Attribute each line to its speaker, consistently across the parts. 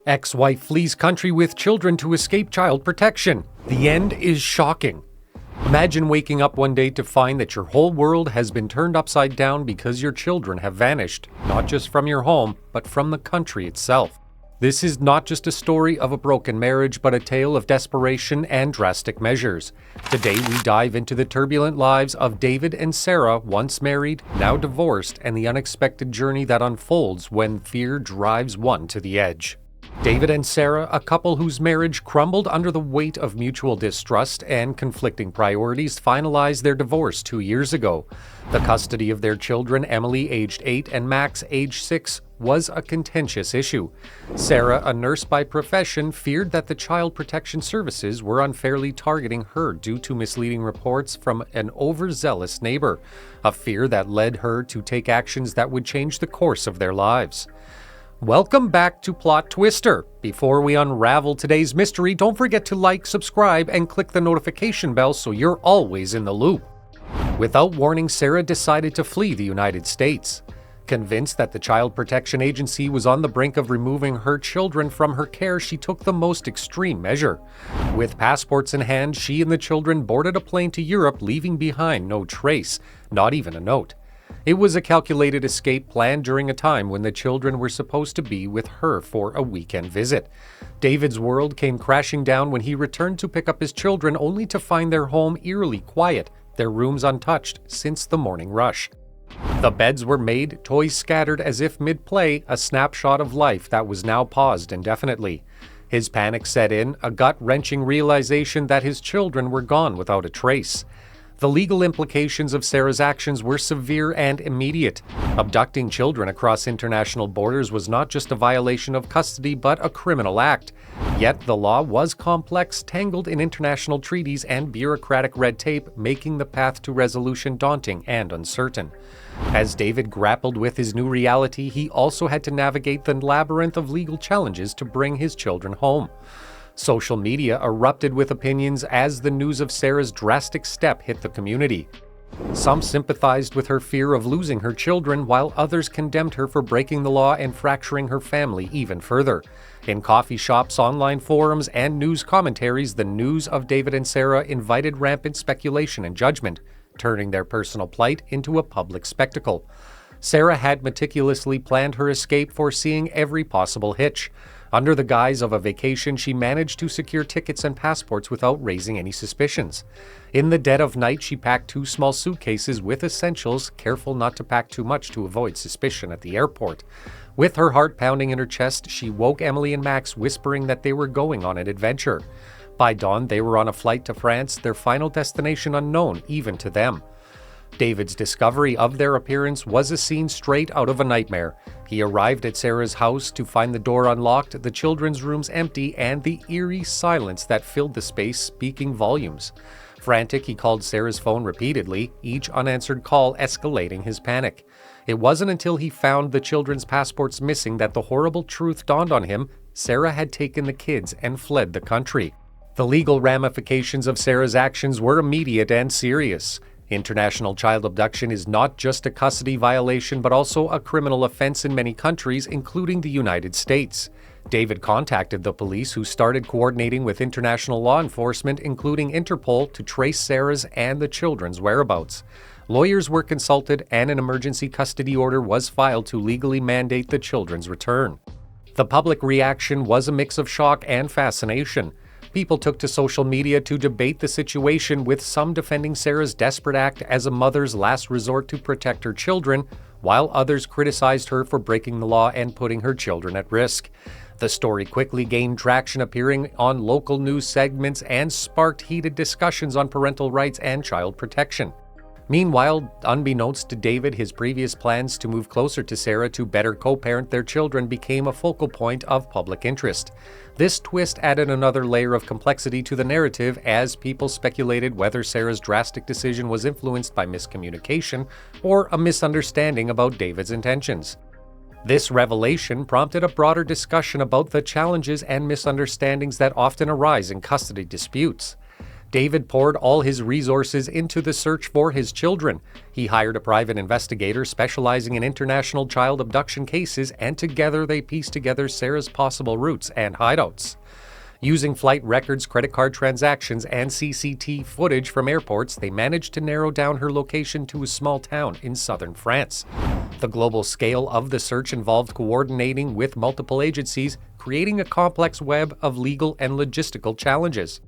Speaker 1: Ex-wife flees country with children to escape child protection. The end is shocking. Imagine waking up one day to find that your whole world has been turned upside down because your children have vanished, not just from your home, but from the country itself. This is not just a story of a broken marriage, but a tale of desperation and drastic measures. Today we dive into the turbulent lives of David and Sarah, once married, now divorced, and the unexpected journey that unfolds when fear drives one to the edge. David and Sarah, a couple whose marriage crumbled under the weight of mutual distrust and conflicting priorities, finalized their divorce 2 years ago. The custody of their children, Emily, aged 8, and Max, aged 6, was a contentious issue. Sarah, a nurse by profession, feared that the Child Protection Services were unfairly targeting her due to misleading reports from an overzealous neighbor, a fear that led her to take actions that would change the course of their lives. Welcome back to PlotTwister. Before we unravel today's mystery, don't forget to like, subscribe, and click the notification bell so you're always in the loop. Without warning, Sarah decided to flee the United States. Convinced that the Child Protection Agency was on the brink of removing her children from her care, she took the most extreme measure. With passports in hand, she and the children boarded a plane to Europe, leaving behind no trace, not even a note. It was a calculated escape planned during a time when the children were supposed to be with her for a weekend visit. David's world came crashing down when he returned to pick up his children, only to find their home eerily quiet, their rooms untouched since the morning rush. The beds were made, toys scattered as if mid-play, a snapshot of life that was now paused indefinitely. His panic set in, a gut-wrenching realization that his children were gone without a trace. The legal implications of Sarah's actions were severe and immediate. Abducting children across international borders was not just a violation of custody, but a criminal act. Yet the law was complex, tangled in international treaties and bureaucratic red tape, making the path to resolution daunting and uncertain. As David grappled with his new reality, he also had to navigate the labyrinth of legal challenges to bring his children home. Social media erupted with opinions as the news of Sarah's drastic step hit the community. Some sympathized with her fear of losing her children, while others condemned her for breaking the law and fracturing her family even further. In coffee shops, online forums, and news commentaries, the news of David and Sarah invited rampant speculation and judgment, turning their personal plight into a public spectacle. Sarah had meticulously planned her escape, foreseeing every possible hitch. Under the guise of a vacation, she managed to secure tickets and passports without raising any suspicions. In the dead of night, she packed 2 small suitcases with essentials, careful not to pack too much to avoid suspicion at the airport. With her heart pounding in her chest, she woke Emily and Max, whispering that they were going on an adventure. By dawn, they were on a flight to France, their final destination unknown even to them. David's discovery of their appearance was a scene straight out of a nightmare. He arrived at Sarah's house to find the door unlocked, the children's rooms empty, and the eerie silence that filled the space speaking volumes. Frantic, he called Sarah's phone repeatedly, each unanswered call escalating his panic. It wasn't until he found the children's passports missing that the horrible truth dawned on him: Sarah had taken the kids and fled the country. The legal ramifications of Sarah's actions were immediate and serious. International child abduction is not just a custody violation, but also a criminal offense in many countries, including the United States. David contacted the police, who started coordinating with international law enforcement, including Interpol, to trace Sarah's and the children's whereabouts. Lawyers were consulted, and an emergency custody order was filed to legally mandate the children's return. The public reaction was a mix of shock and fascination. People took to social media to debate the situation, with some defending Sarah's desperate act as a mother's last resort to protect her children, while others criticized her for breaking the law and putting her children at risk. The story quickly gained traction, appearing on local news segments, and sparked heated discussions on parental rights and child protection. Meanwhile, unbeknownst to David, his previous plans to move closer to Sarah to better co-parent their children became a focal point of public interest. This twist added another layer of complexity to the narrative, as people speculated whether Sarah's drastic decision was influenced by miscommunication or a misunderstanding about David's intentions. This revelation prompted a broader discussion about the challenges and misunderstandings that often arise in custody disputes. David poured all his resources into the search for his children. He hired a private investigator specializing in international child abduction cases, and together they pieced together Sarah's possible routes and hideouts. Using flight records, credit card transactions, and CCTV footage from airports, they managed to narrow down her location to a small town in southern France. The global scale of the search involved coordinating with multiple agencies, creating a complex web of legal and logistical challenges.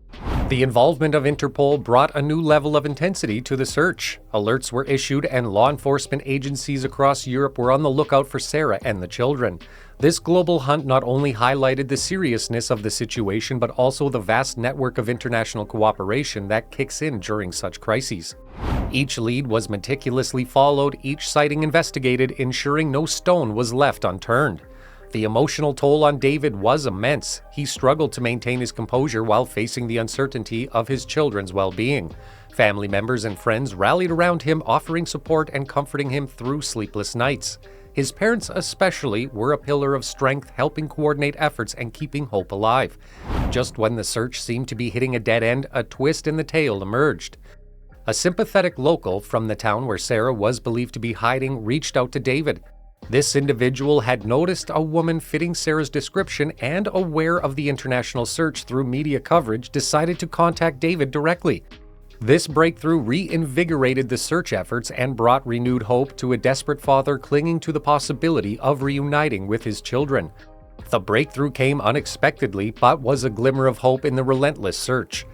Speaker 1: The involvement of Interpol brought a new level of intensity to the search. Alerts were issued, and law enforcement agencies across Europe were on the lookout for Sarah and the children. This global hunt not only highlighted the seriousness of the situation, but also the vast network of international cooperation that kicks in during such crises. Each lead was meticulously followed, each sighting investigated, ensuring no stone was left unturned. The emotional toll on David was immense. He struggled to maintain his composure while facing the uncertainty of his children's well-being. Family members and friends rallied around him, offering support and comforting him through sleepless nights. His parents especially were a pillar of strength, helping coordinate efforts and keeping hope alive. Just when the search seemed to be hitting a dead end, a twist in the tale emerged. A sympathetic local from the town where Sarah was believed to be hiding reached out to David. This individual had noticed a woman fitting Sarah's description, and, aware of the international search through media coverage, decided to contact David directly. This breakthrough reinvigorated the search efforts and brought renewed hope to a desperate father clinging to the possibility of reuniting with his children. The breakthrough came unexpectedly, but was a glimmer of hope in the relentless search.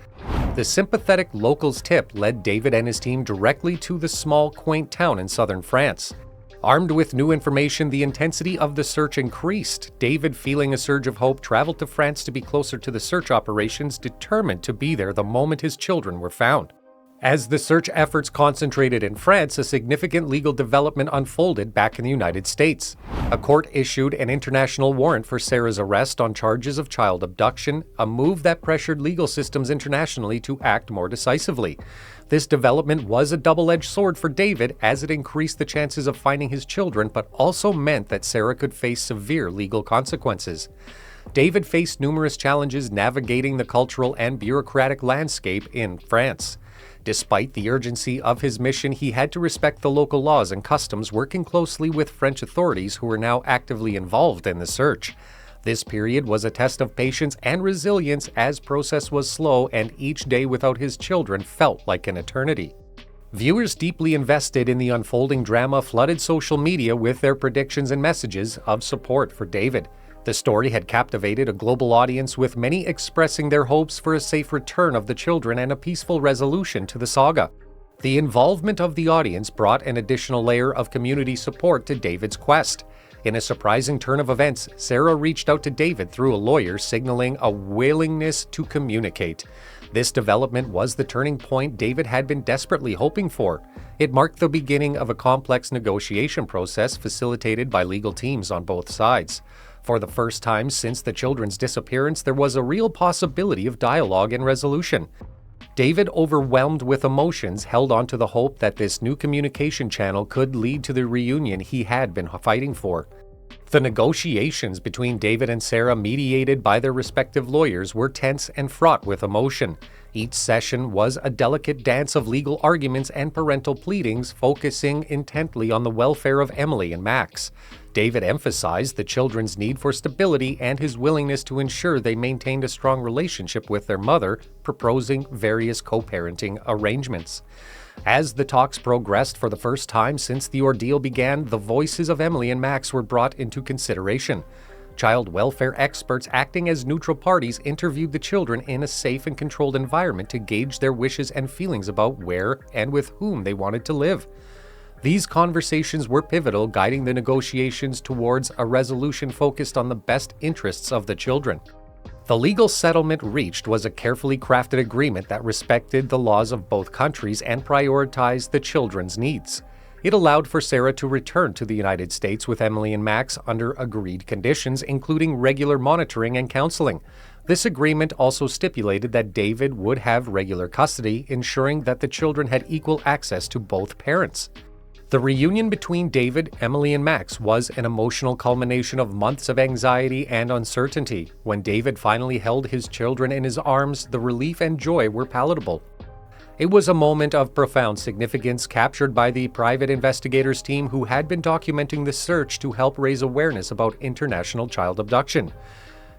Speaker 1: The sympathetic local's tip led David and his team directly to the small, quaint town in southern France. Armed with new information, the intensity of the search increased. David, feeling a surge of hope, traveled to France to be closer to the search operations, determined to be there the moment his children were found. As the search efforts concentrated in France, a significant legal development unfolded back in the United States. A court issued an international warrant for Sarah's arrest on charges of child abduction, a move that pressured legal systems internationally to act more decisively. This development was a double-edged sword for David, as it increased the chances of finding his children, but also meant that Sarah could face severe legal consequences. David faced numerous challenges navigating the cultural and bureaucratic landscape in France. Despite the urgency of his mission, he had to respect the local laws and customs, working closely with French authorities who were now actively involved in the search. This period was a test of patience and resilience, as process was slow and each day without his children felt like an eternity. Viewers deeply invested in the unfolding drama flooded social media with their predictions and messages of support for David. The story had captivated a global audience, with many expressing their hopes for a safe return of the children and a peaceful resolution to the saga. The involvement of the audience brought an additional layer of community support to David's quest. In a surprising turn of events, Sarah reached out to David through a lawyer, signaling a willingness to communicate. This development was the turning point David had been desperately hoping for. It marked the beginning of a complex negotiation process facilitated by legal teams on both sides. For the first time since the children's disappearance, there was a real possibility of dialogue and resolution. David, overwhelmed with emotions, held on to the hope that this new communication channel could lead to the reunion he had been fighting for. The negotiations between David and Sarah, mediated by their respective lawyers, were tense and fraught with emotion. Each session was a delicate dance of legal arguments and parental pleadings, focusing intently on the welfare of Emily and Max. David emphasized the children's need for stability and his willingness to ensure they maintained a strong relationship with their mother, proposing various co-parenting arrangements. As the talks progressed, for the first time since the ordeal began, the voices of Emily and Max were brought into consideration. Child welfare experts, acting as neutral parties, interviewed the children in a safe and controlled environment to gauge their wishes and feelings about where and with whom they wanted to live. These conversations were pivotal, guiding the negotiations towards a resolution focused on the best interests of the children. The legal settlement reached was a carefully crafted agreement that respected the laws of both countries and prioritized the children's needs. It allowed for Sarah to return to the United States with Emily and Max under agreed conditions, including regular monitoring and counseling. This agreement also stipulated that David would have regular custody, ensuring that the children had equal access to both parents. The reunion between David, Emily, and Max was an emotional culmination of months of anxiety and uncertainty. When David finally held his children in his arms, the relief and joy were palatable. It was a moment of profound significance captured by the private investigators team who had been documenting the search to help raise awareness about international child abduction.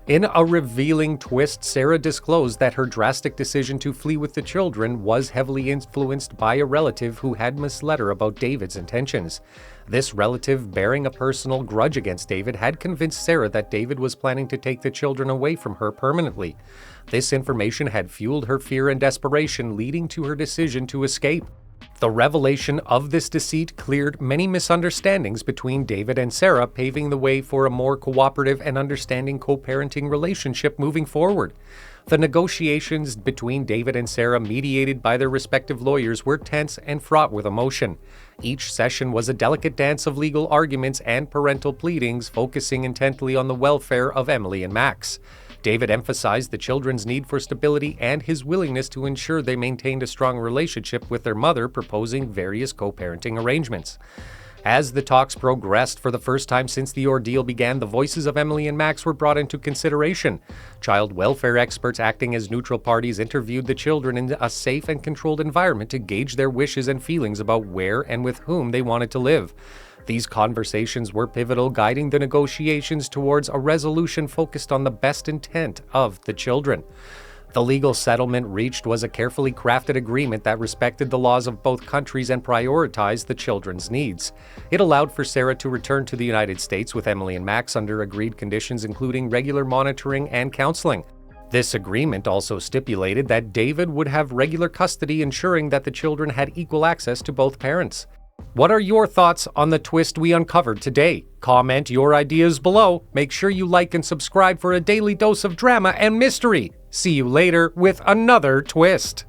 Speaker 1: In a revealing twist, Sarah disclosed that her drastic decision to flee with the children was heavily influenced by a relative who had misled her about David's intentions. This relative, bearing a personal grudge against David, had convinced Sarah that David was planning to take the children away from her permanently. This information had fueled her fear and desperation, leading to her decision to escape. The revelation of this deceit cleared many misunderstandings between David and Sarah, paving the way for a more cooperative and understanding co-parenting relationship moving forward. The negotiations between David and Sarah, mediated by their respective lawyers, were tense and fraught with emotion. Each session was a delicate dance of legal arguments and parental pleadings, focusing intently on the welfare of Emily and Max. David emphasized the children's need for stability and his willingness to ensure they maintained a strong relationship with their mother, proposing various co-parenting arrangements. As the talks progressed, for the first time since the ordeal began, the voices of Emily and Max were brought into consideration. Child welfare experts acting as neutral parties interviewed the children in a safe and controlled environment to gauge their wishes and feelings about where and with whom they wanted to live. These conversations were pivotal, guiding the negotiations towards a resolution focused on the best intent of the children. The legal settlement reached was a carefully crafted agreement that respected the laws of both countries and prioritized the children's needs. It allowed for Sarah to return to the United States with Emily and Max under agreed conditions, including regular monitoring and counseling. This agreement also stipulated that David would have regular custody, ensuring that the children had equal access to both parents. What are your thoughts on the twist we uncovered today? Comment your ideas below. Make sure you like and subscribe for a daily dose of drama and mystery. See you later with another twist.